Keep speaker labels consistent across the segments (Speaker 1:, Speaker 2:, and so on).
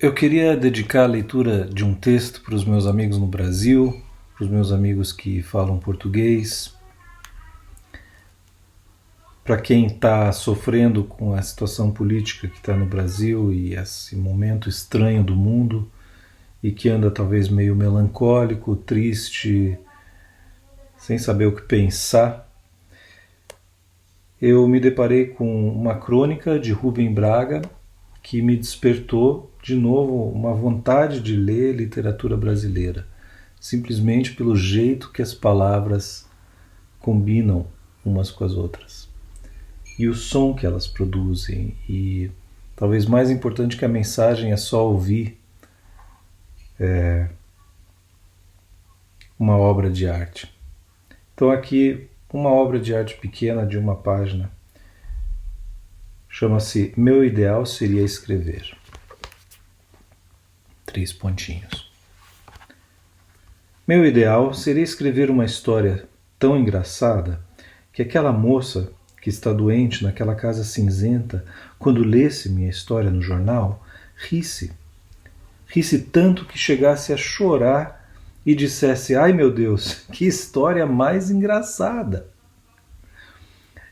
Speaker 1: Eu queria dedicar a leitura de um texto para os meus amigos no Brasil, para os meus amigos que falam português, para quem está sofrendo com a situação política que está no Brasil e esse momento estranho do mundo e que anda talvez meio melancólico, triste, sem saber o que pensar. Eu me deparei com uma crônica de Rubem Braga que me despertou de novo uma vontade de ler literatura brasileira, simplesmente pelo jeito que as palavras combinam umas com as outras e o som que elas produzem, e talvez mais importante que a mensagem é só ouvir uma obra de arte. Então aqui uma obra de arte pequena de uma página, chama-se Meu Ideal Seria Escrever. 3 pontinhos. Meu ideal seria escrever uma história tão engraçada que aquela moça que está doente naquela casa cinzenta, quando lesse minha história no jornal, risse. Risse tanto que chegasse a chorar e dissesse: ai meu Deus, que história mais engraçada!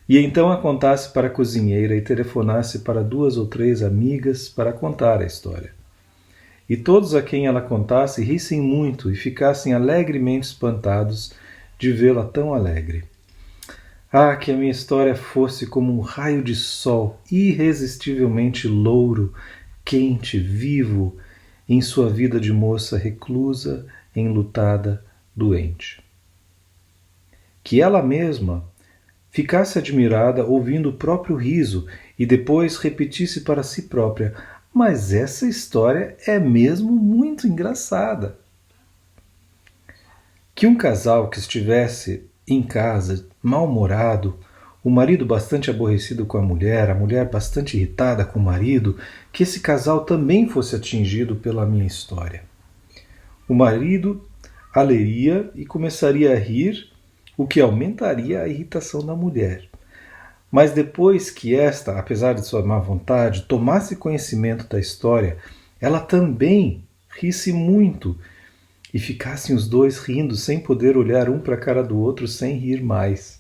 Speaker 1: E então a contasse para a cozinheira e telefonasse para 2 ou 3 amigas para contar a história. E todos a quem ela contasse rissem muito e ficassem alegremente espantados de vê-la tão alegre. Ah, que a minha história fosse como um raio de sol, irresistivelmente louro, quente, vivo, em sua vida de moça reclusa, enlutada, doente. Que ela mesma ficasse admirada ouvindo o próprio riso e depois repetisse para si própria: mas essa história é mesmo muito engraçada. Que um casal que estivesse em casa, mal-humorado, o marido bastante aborrecido com a mulher bastante irritada com o marido, que esse casal também fosse atingido pela minha história. O marido a leria e começaria a rir, o que aumentaria a irritação da mulher. Mas depois que esta, apesar de sua má vontade, tomasse conhecimento da história, ela também risse muito e ficassem os dois rindo sem poder olhar um para a cara do outro sem rir mais.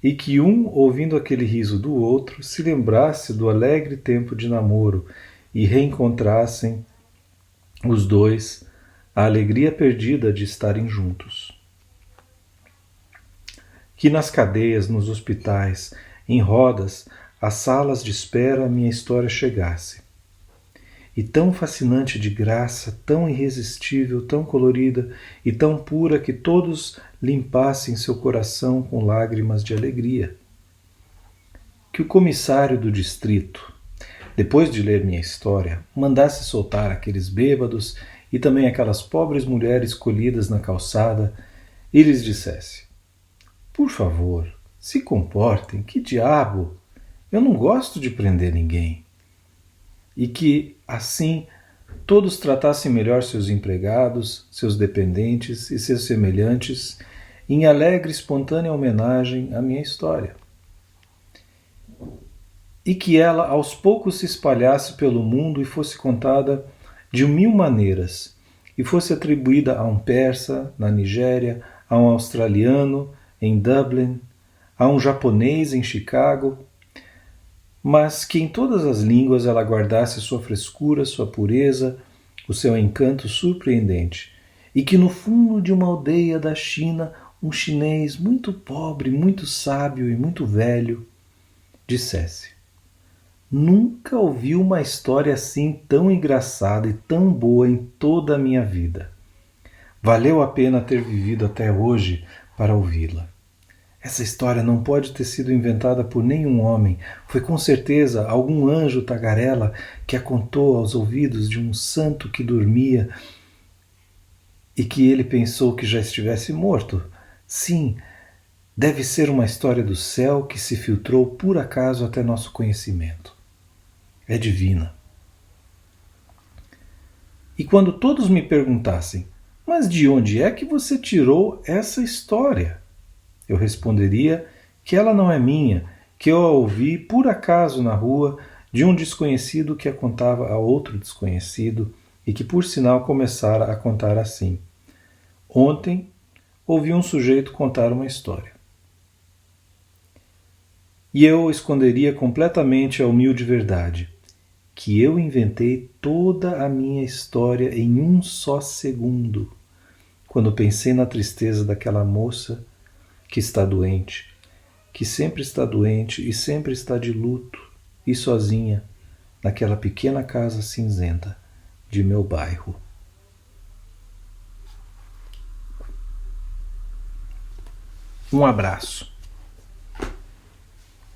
Speaker 1: E que um, ouvindo aquele riso do outro, se lembrasse do alegre tempo de namoro e reencontrassem os dois a alegria perdida de estarem juntos. Que nas cadeias, nos hospitais, em rodas, às salas de espera a minha história chegasse. E tão fascinante de graça, tão irresistível, tão colorida e tão pura que todos limpassem seu coração com lágrimas de alegria. Que o comissário do distrito, depois de ler minha história, mandasse soltar aqueles bêbados e também aquelas pobres mulheres colhidas na calçada e lhes dissesse: por favor, se comportem, que diabo! Eu não gosto de prender ninguém. E que, assim, todos tratassem melhor seus empregados, seus dependentes e seus semelhantes, em alegre e espontânea homenagem à minha história. E que ela aos poucos se espalhasse pelo mundo e fosse contada de 1000 maneiras, e fosse atribuída a um persa na Nigéria, a um australiano em Dublin, a um japonês em Chicago, mas que em todas as línguas ela guardasse sua frescura, sua pureza, o seu encanto surpreendente, e que no fundo de uma aldeia da China, um chinês muito pobre, muito sábio e muito velho dissesse: nunca ouvi uma história assim tão engraçada e tão boa em toda a minha vida. Valeu a pena ter vivido até hoje para ouvi-la. Essa história não pode ter sido inventada por nenhum homem. Foi com certeza algum anjo tagarela que a contou aos ouvidos de um santo que dormia e que ele pensou que já estivesse morto. Sim, deve ser uma história do céu que se filtrou por acaso até nosso conhecimento. É divina. E quando todos me perguntassem: mas de onde é que você tirou essa história? Eu responderia que ela não é minha, que eu a ouvi por acaso na rua de um desconhecido que a contava a outro desconhecido e que, por sinal, começara a contar assim: Ontem ouvi um sujeito contar uma história. E eu esconderia completamente a humilde verdade, que eu inventei toda a minha história em um só segundo, quando pensei na tristeza daquela moça que está doente, que sempre está doente e sempre está de luto e sozinha naquela pequena casa cinzenta de meu bairro. Um abraço.